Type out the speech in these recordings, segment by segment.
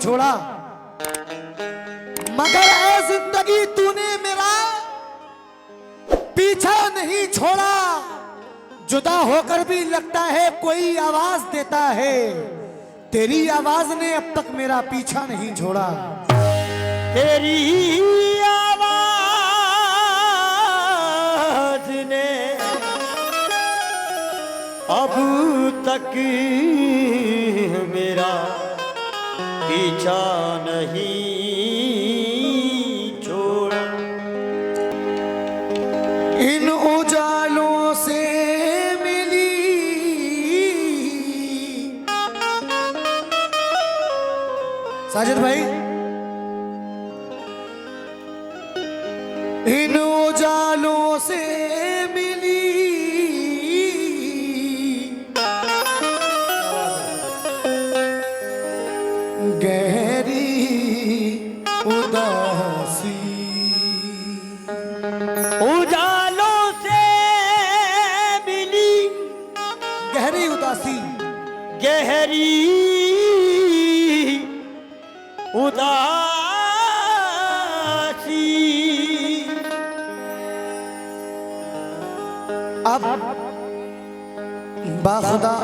छोड़ा, मगर ऐ जिंदगी तूने मेरा पीछा नहीं छोड़ा। जुदा होकर भी लगता है कोई आवाज देता है, तेरी आवाज ने अब तक मेरा पीछा नहीं छोड़ा। तेरी आवाज ने अब तक मेरा पीछा नहीं छोड़ा। इन उजालों से मिली साजिद भाई, इन उजालों से मिली गहरी उदासी। उजालों से मिली गहरी उदासी, गहरी उदासी। अब बाखुदा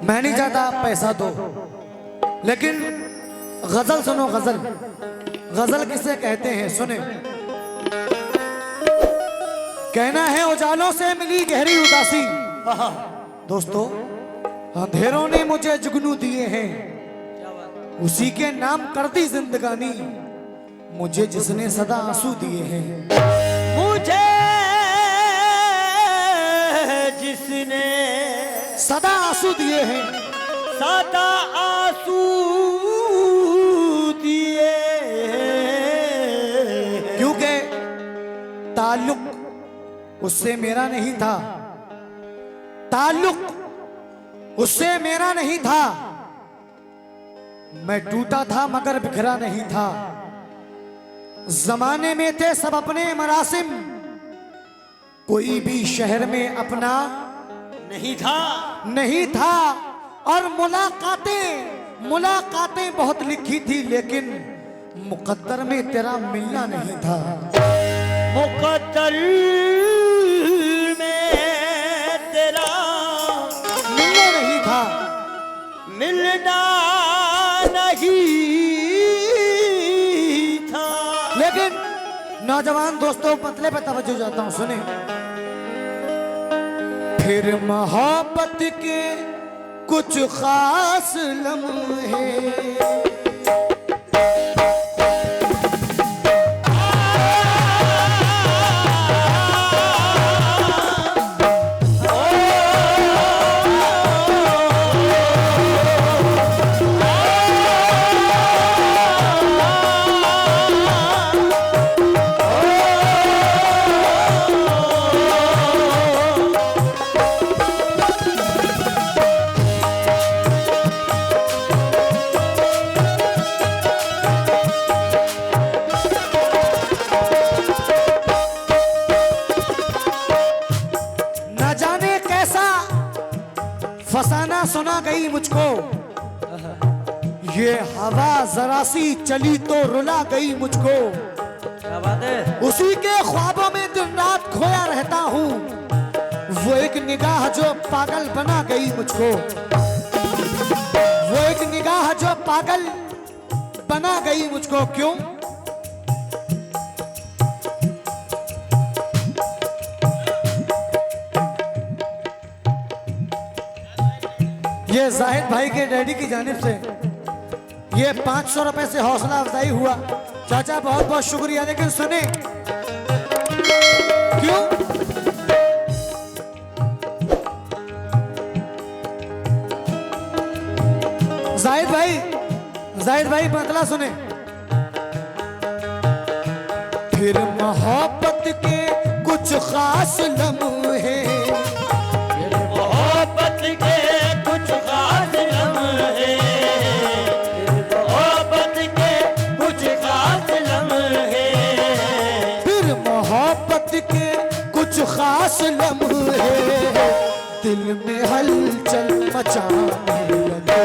मैं नहीं चाहता आप पैसा दो, लेकिन गजल सुनो। गजल, गजल किसे कहते हैं सुने। कहना है उजालों से मिली गहरी उदासी। दोस्तों, अंधेरों ने मुझे जुगनू दिए हैं, उसी के नाम कर दी जिंदगानी, मुझे जिसने सदा आंसू दिए हैं। मुझे जिसने सदा आंसू दिए हैं, सदा आंसू दिए। क्योंकि ताल्लुक उससे मेरा नहीं था, ताल्लुक उससे मेरा नहीं था। मैं टूटा था मगर बिखरा नहीं था। जमाने में थे सब अपने मरासिम, कोई भी शहर में अपना नहीं था, नहीं था। और मुलाकातें बहुत लिखी थी, लेकिन मुकद्दर में तेरा मिलना नहीं था। मुकद्दर में तेरा मिलना नहीं था, मिलना नहीं था। लेकिन नौजवान दोस्तों, मतले पे तवज्जो जाता हूं, सुने। फिर मोहब्बत के कुछ खास लम्हे फसाना सुना गई मुझको, ये हवा जरा सी चली तो रुला गई मुझको। क्या बात है। उसी के ख्वाबों में दिन रात खोया रहता हूँ, वो एक निगाह जो पागल बना गई मुझको, वो एक निगाह जो पागल बना गई मुझको। क्यों? ये जाहिद भाई के डैडी की जानिब से ये 500 रुपए से हौसला अफजाई हुआ। चाचा बहुत बहुत शुक्रिया। लेकिन सुने, क्यों? जाहिद भाई मतलब सुने। फिर मोहब्बत के कुछ खास लम्हे, खास लम्हे दिल में हलचल मचाने लगे।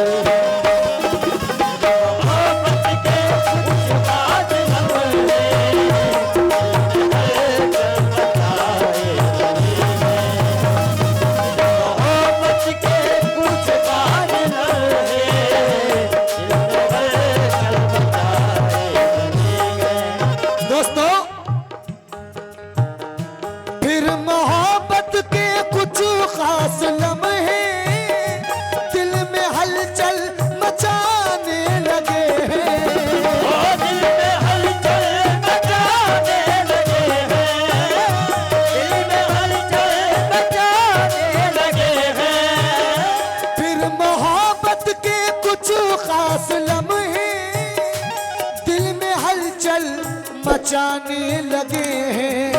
मचाने लगे हैं।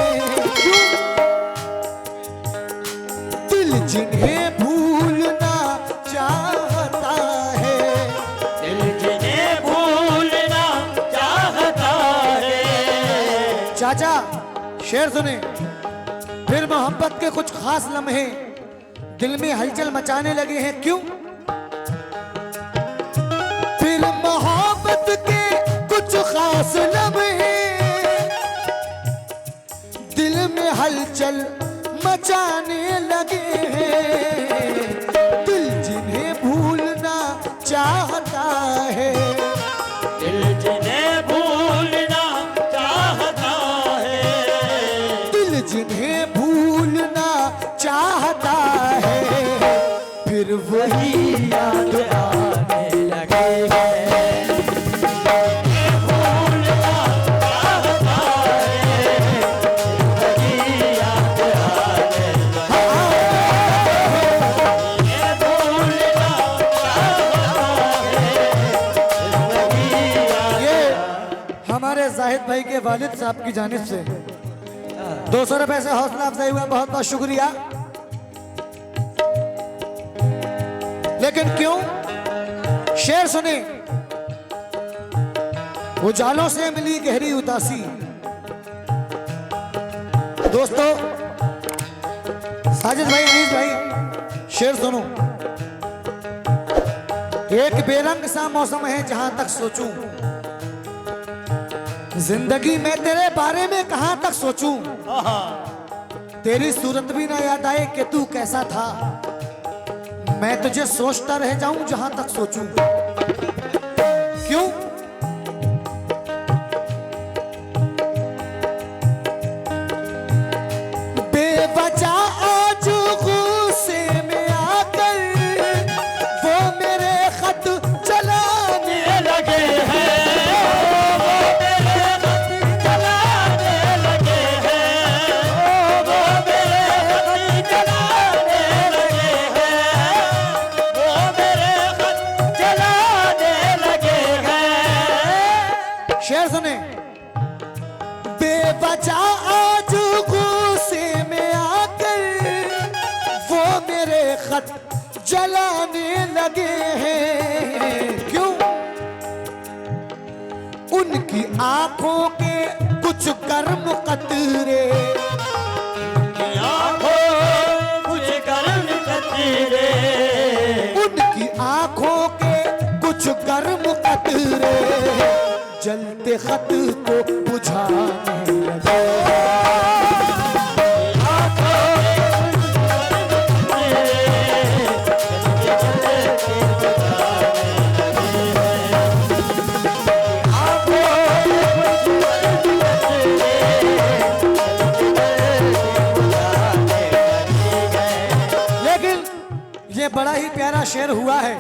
दिल जिन्हें भूलना चाहता है, दिल जिन्हें भूलना चाहता है। चाचा शेर सुने। फिर मोहब्बत के कुछ खास लम्हे दिल में हलचल मचाने लगे हैं, क्यों? फिर मोहब्बत के कुछ खास लम्हे दिल में हलचल मचाने लगे हैं। दिल जिन्हें भूलना चाहता है, दिल जिन्हें भूलना चाहता है। दिल जिन्हें भूलना चाहता है, फिर वही याद आने लगे हैं। भूलना चाहता है, वही याद आने लगे। भूलना चाहता है, वही याद। ये हमारे जाहिद भाई के वालिद साहब की जानिब से 200 रुपए से हौसला अफजाई हुआ, बहुत बहुत शुक्रिया। लेकिन क्यों? शेर सुने। उजालों से मिली गहरी उदासी। दोस्तों, साजिद भाई, अनीस भाई, शेर सुनो। एक बेरंग सा मौसम है जहां तक सोचूं, जिंदगी में तेरे बारे में कहां तक सोचूं। तेरी सूरत भी ना याद आए कि तू कैसा था, मैं तुझे सोचता रह जाऊं जहां तक सोचूं। क्यों? बेवजह आज गुस्से में आकर वो मेरे खत चलाने लगे हैं। वो मेरे खत चलाने लगे हैं। वो मेरे खत चलाने लगे हैं। वो मेरे खत चलाने लगे हैं। शेर सुने। बेवजह आज गुस्से में आकर वो मेरे खत जलाने लगे हैं। क्यों? उनकी आंखों के कुछ गर्म कतरे, आंखों कुछ गर्म कतरे। उनकी आंखों के कुछ गर्म कतरे जलते खत को बुझाने लगे। लेकिन ये बड़ा ही प्यारा शेर हुआ है।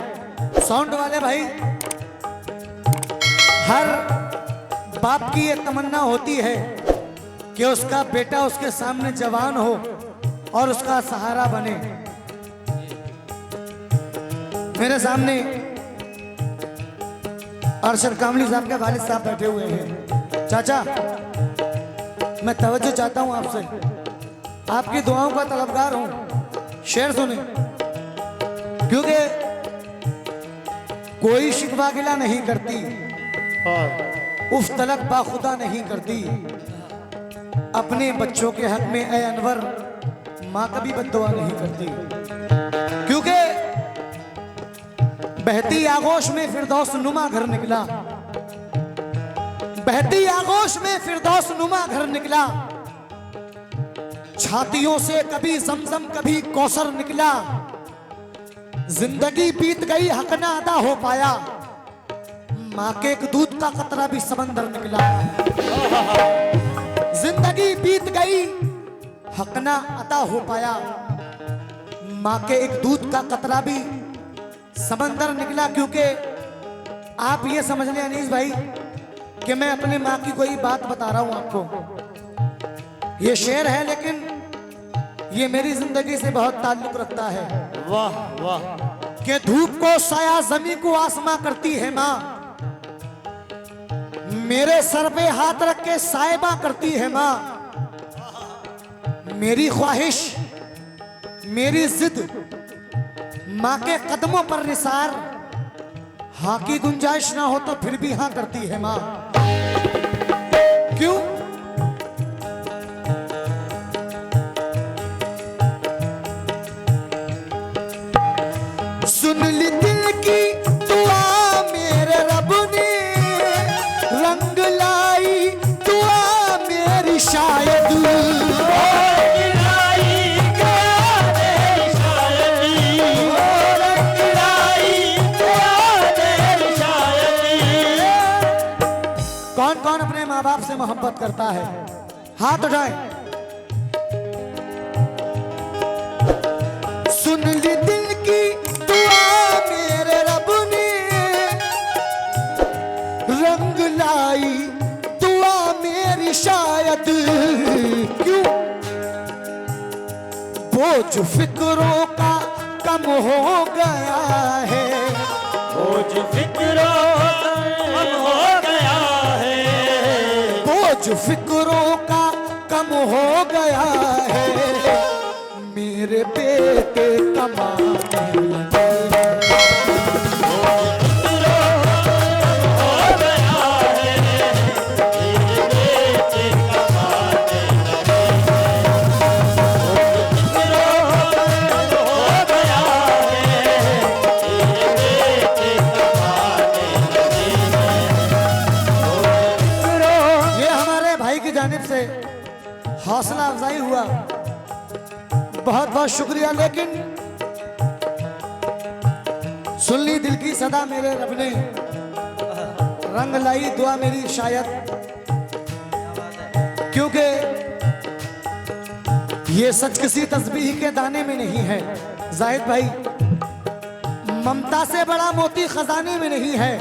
साउंड वाले भाई, हर बाप की ये तमन्ना होती है कि उसका बेटा उसके सामने जवान हो और उसका सहारा बने। मेरे सामने अरशद कामली साहब के वालिद साहब बैठे हुए हैं। चाचा, मैं तवज्जो चाहता हूं आपसे, आपकी दुआओं का तलबगार हूं। शेर सुने, क्योंकि कोई शिकवा गिला नहीं करती, उफ तलक बाखुदा नहीं करती। अपने बच्चों के हक में ए अनवर माँ कभी बद्दुआ नहीं करती। क्योंकि बहती आगोश में फिरदौस नुमा घर निकला, बहती आगोश में फिरदौस नुमा घर निकला। छातियों से कभी जमजम कभी कौसर निकला। जिंदगी बीत गई हक ना अदा हो पाया, माँ के एक दूध का कतरा भी समंदर निकला। जिंदगी बीत गई हक ना अदा हो पाया, माँ के एक दूध का कतरा भी समंदर निकला। क्योंकि आप ये समझ लें अनीस भाई कि मैं अपनी माँ की कोई बात बता रहा हूं आपको। ये शेर है लेकिन ये मेरी जिंदगी से बहुत ताल्लुक रखता है। वाह वाह। कि धूप को साया जमी को आसमां करती है माँ, मेरे सर पे हाथ रख के साहिबा करती है माँ। मेरी ख्वाहिश, मेरी जिद, माँ के कदमों पर निसार। हाँ की गुंजाइश ना हो तो फिर भी हाँ करती है माँ। क्यों? सुन ली दिल की दुआ मेरे रब ने, रंग लाई दुआ मेरी शायद। कौन कौन अपने माँ बाप से मोहब्बत करता है? हाथ उठाए। सुन ली दिल की दुआ मेरे रब ने, रंग लाई दुआ मेरी शायद। क्यों? बोझ फिक्रों का कम हो गया है, बोझ फिक्रों कम हो गया है, बोझ फिक्रों का कम हो गया है। मेरे बेटे कमाने लगे हैं। ये हमारे भाई की जानिब से हौसला अफजाई हुआ, बहुत बहुत शुक्रिया। लेकिन सुन ली दिल की सदा मेरे रब ने, रंग लाई दुआ मेरी शायद। क्योंकि ये सच किसी तस्बीह के दाने में नहीं है जाहिद भाई, ममता से बड़ा मोती खजाने में नहीं है।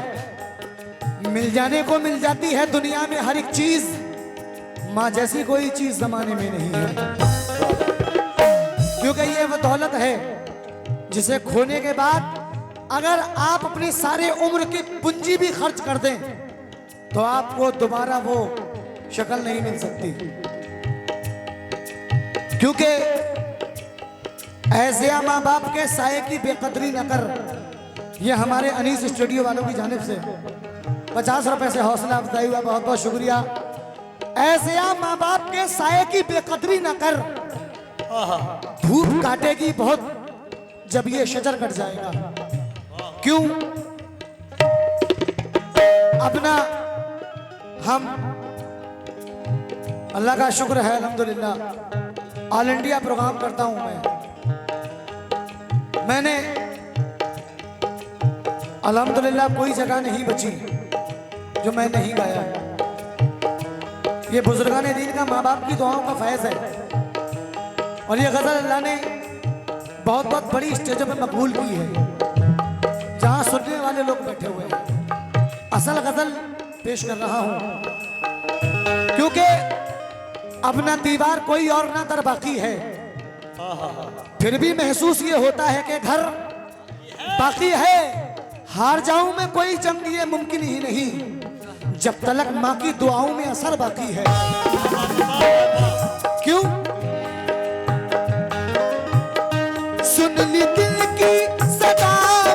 मिल जाने को मिल जाती है दुनिया में हर एक चीज, माँ जैसी कोई चीज जमाने में नहीं है। क्योंकि ये वो दौलत है जिसे खोने के बाद अगर आप अपनी सारे उम्र की पूंजी भी खर्च कर दें तो आपको दोबारा वो शक्ल नहीं मिल सकती। क्योंकि ऐसे माँ बाप के साये की बेकदरी न कर, ये हमारे अनीस स्टूडियो वालों की जानिब से 50 रुपए से हौसला अफजाई हुआ, बहुत बहुत शुक्रिया। ऐसे माँ बाप के साये की बेकदरी न कर, धूप काटेगी बहुत जब ये शजर कट जाएगा। क्यों? अपना हम अल्लाह का शुक्र है अल्हम्दुलिल्लाह ऑल इंडिया प्रोग्राम करता हूं मैंने अल्हम्दुलिल्लाह कोई जगह नहीं बची जो मैं नहीं गाया। ये बुजुर्गान दीन का माँ बाप की दुआओं का फैज़ है और ये गजल अल्लाह ने बहुत बहुत बड़ी स्टेजों पे मकबूल की है जहां सुनने वाले लोग बैठे हुए हैं। असल गजल पेश कर रहा हूं क्योंकि अपना दीवार कोई और ना दर बाकी है, फिर भी महसूस ये होता है कि घर बाकी है। हार जाऊं मैं कोई जंग ये मुमकिन ही नहीं जब तलक माँ की दुआओं में असर बाकी है। क्यों? सुन ली दिल की सदा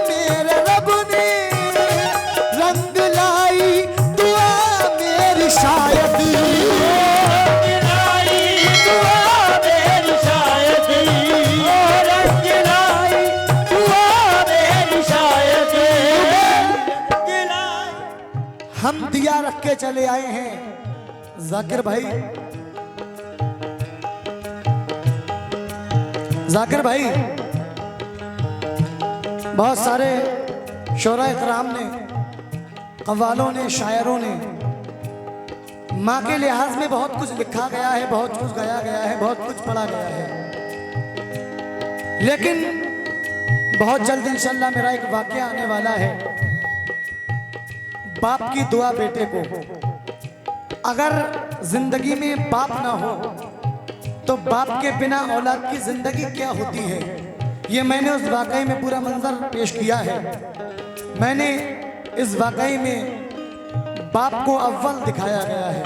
मेरे रब ने, रंग लाई दुआ मेरी शायद। हम दिया रख के चले आए हैं जाकिर भाई। जाकिर भाई बहुत सारे शोरा इकराम ने, कव्वालों ने, शायरों ने माँ के लिहाज में बहुत कुछ लिखा गया है, बहुत कुछ गाया गया है, बहुत कुछ पढ़ा गया है। लेकिन बहुत जल्द इंशाल्लाह मेरा एक वाकया आने वाला है। बाप की दुआ बेटे को, अगर जिंदगी में बाप ना हो तो बाप के बिना औलाद की जिंदगी क्या होती है, ये मैंने उस वाकई में पूरा मंजर पेश किया है। मैंने इस वाकई में बाप को अव्वल दिखाया गया है,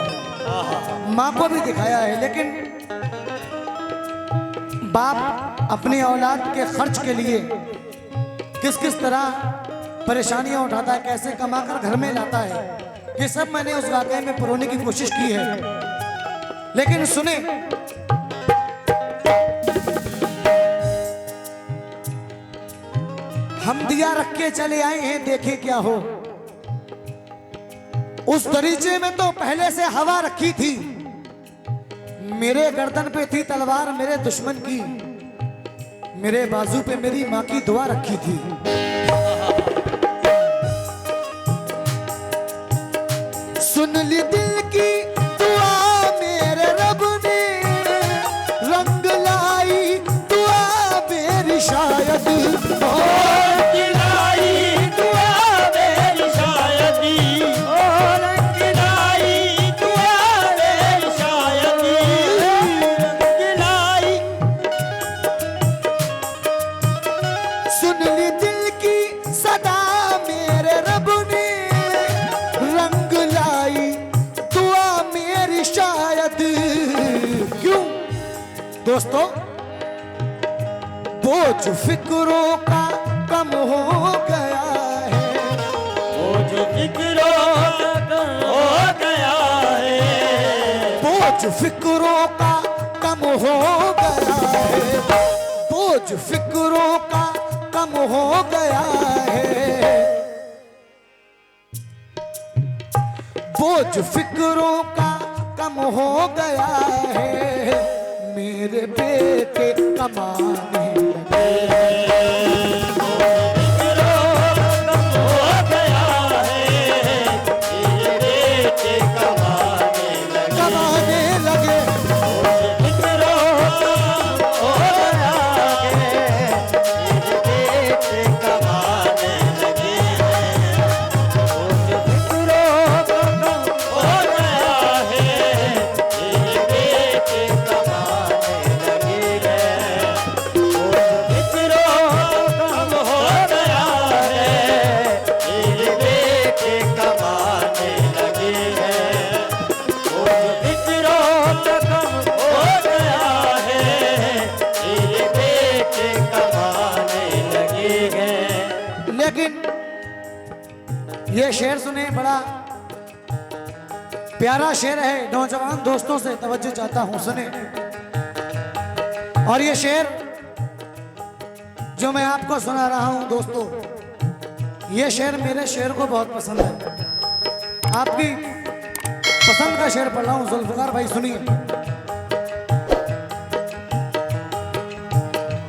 माँ को भी दिखाया है, लेकिन बाप अपनी औलाद के खर्च के लिए किस किस तरह परेशानियां उठाता है, कैसे कमाकर घर में लाता है, ये सब मैंने उस वाकये में पुरोने की कोशिश की है। लेकिन सुने, हम दिया रख के चले आए हैं, देखे क्या हो। उस दरीचे में तो पहले से हवा रखी थी, मेरे गर्दन पे थी तलवार मेरे दुश्मन की, मेरे बाजू पे मेरी माँ की दुआ रखी थी। सुन ली दिल की दुआ मेरे रब ने, रंग लाई दुआ मेरी शायद, दोस्तों बोझ फिक्रों का कम हो गया है, बोझ फिक्रों का कम हो गया है, बोझ फिक्रों का कम हो गया है, बोझ फिक्रों का कम हो गया है, बोझ फिक्रों का कम हो गया है, मेरे बेटे कमाने लगे, ये शेर सुने, बड़ा प्यारा शेर है, नौजवान दोस्तों से तवज्जो चाहता हूं, सुने। और ये शेर जो मैं आपको सुना रहा हूं दोस्तों, ये शेर मेरे शेर को बहुत पसंद है, आपकी पसंद का शेर पढ़ रहा हूं, जुल्फकार भाई सुनिए।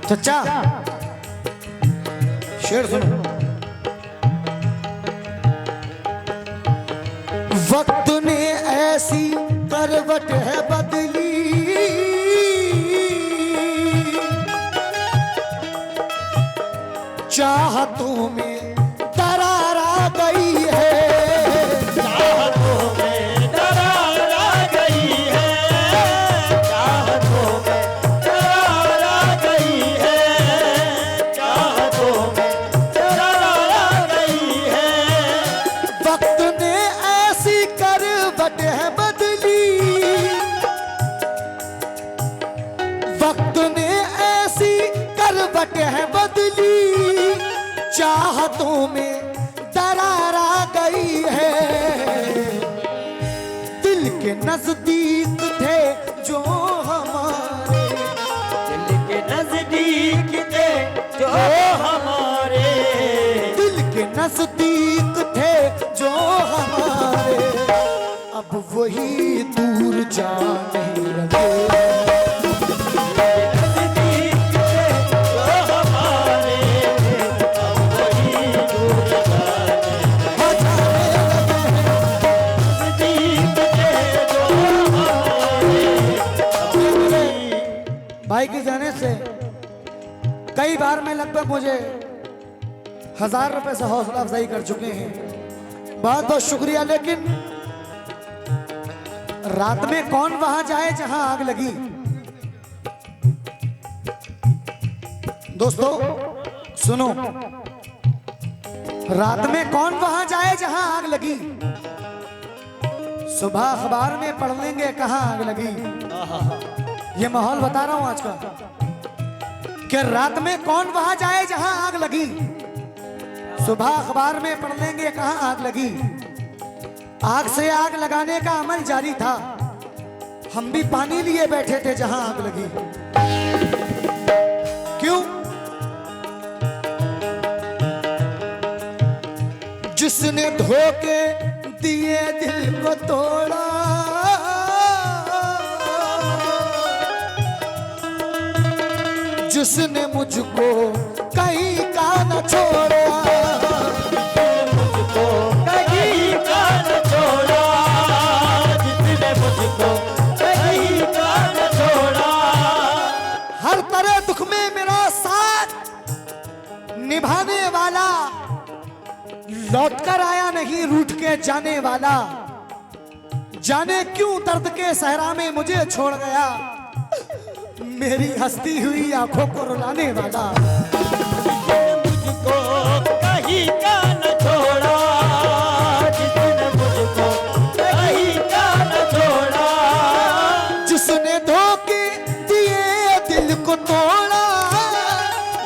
चचा शेर सुनो। वक्त ने ऐसी करवट है बदली, चाहतों में दरार आ गई है, चाहतों में दरार आ गई है, चाहतों में दरार आ गई है, चाहतों में दरार आ गई है, वक्त ने ऐसी करवट है बदली, वक्त ने ऐसी करवट है बदली, चाहतों में दरार आ गई है, दिल के नजदीक थे जो हमारे, दिल के नजदीक थे जो हमारे, दिल के नजदीक थे जो हमारे, अब वही दूर जाने लगे, भाई के जाने से कई बार में लगभग मुझे 1000 रुपए से हौसला अफजाई कर चुके हैं, बहुत बहुत शुक्रिया। लेकिन रात में कौन वहां जाए जहां आग लगी, दोस्तों सुनो, रात में कौन वहां जाए जहां आग लगी, सुबह अखबार में पढ़ लेंगे कहाँ आग लगी। ये माहौल बता रहा हूं आज का कि रात में कौन वहां जाए जहां आग लगी। सुबह अखबार में पढ़ लेंगे कहाँ आग लगी। आग से आग लगाने का अमल जारी था, हम भी पानी लिए बैठे थे जहां आग लगी। क्यों? जिसने धोखे दिए दिल को तोड़ा, जिसने मुझको कहीं का न छोड़ा, मुझको कहीं का न छोड़ा, जिसने मुझको कहीं का न छोड़ा। हर तरह दुख में मेरा साथ निभाने वाला, लौट कर आया नहीं रूठ के जाने वाला। जाने क्यों दर्द के सहरा में मुझे छोड़ गया, मेरी हंसती हुई आंखों को रुलाने वाला। मुझको कहीं का न छोड़ा, जिसने मुझको कहीं का न छोड़ा। जिसने धोखे दिए दिल को तोड़ा,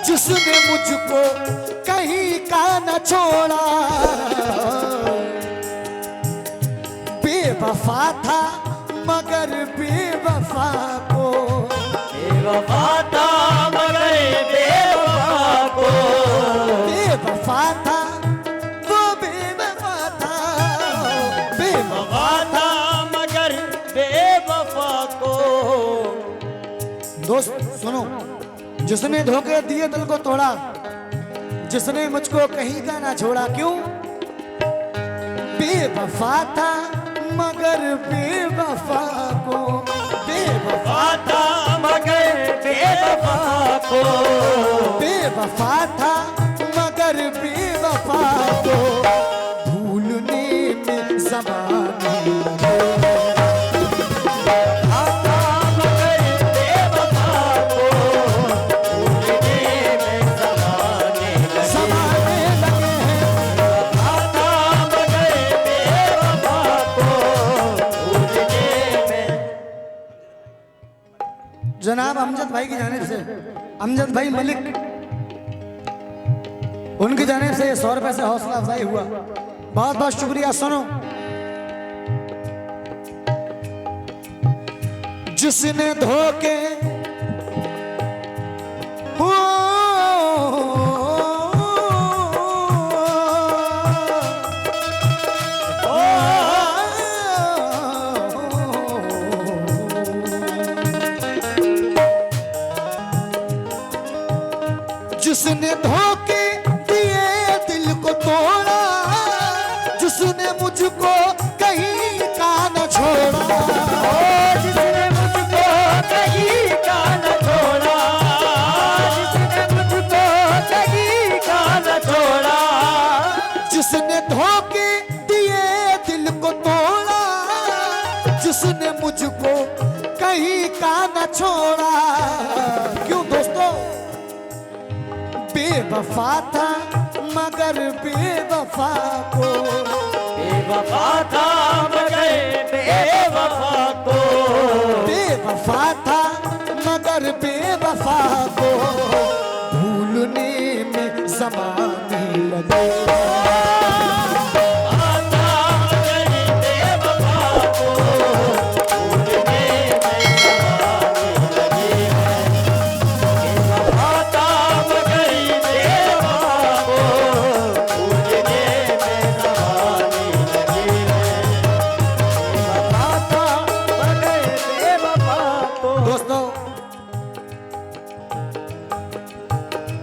जिसने मुझको कहीं का न छोड़ा। बेवफा था मगर बेवफा को, बेवफा था मगर बेवफा को, बेवफा था वो बेवफा था, बेवफा वफा था मगर बेवफा को। दोस्त सुनो, जिसने धोखे दिए दिल को तोड़ा, जिसने मुझको कहीं का ना छोड़ा। क्यों? बेवफा था मगर बेवफा को, बेवफा वफा था मगर बेवफा को, बेवफा था मगर बेवफा को। भूलने में ज़माने लगे, ज़माने लगे हैं। जनाब अमजद भाई की जानिब से, अमजद भाई मलिक, उनकी जानिब से 100 रुपए से हौसला अफजाई हुआ। बहुत बहुत शुक्रिया। सुनो, जिसने धोखे जिसने धोखे दिए दिल को तोड़ा, जिसने मुझको कहीं का न छोड़ा, जिसने मुझको कहीं का न छोड़ा, जिसने मुझको कहीं का न छोड़ा। जिसने धोखे दिए दिल को तोड़ा, जिसने मुझको कहीं का न छोड़ा। क्यों दोस्तों? बेवफा था मगर बेवफा को, बेवफा था मगर बेवफा को, बेवफा था मगर बेवफा को। भूलने में ज़माने लगे,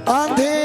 अंधेरे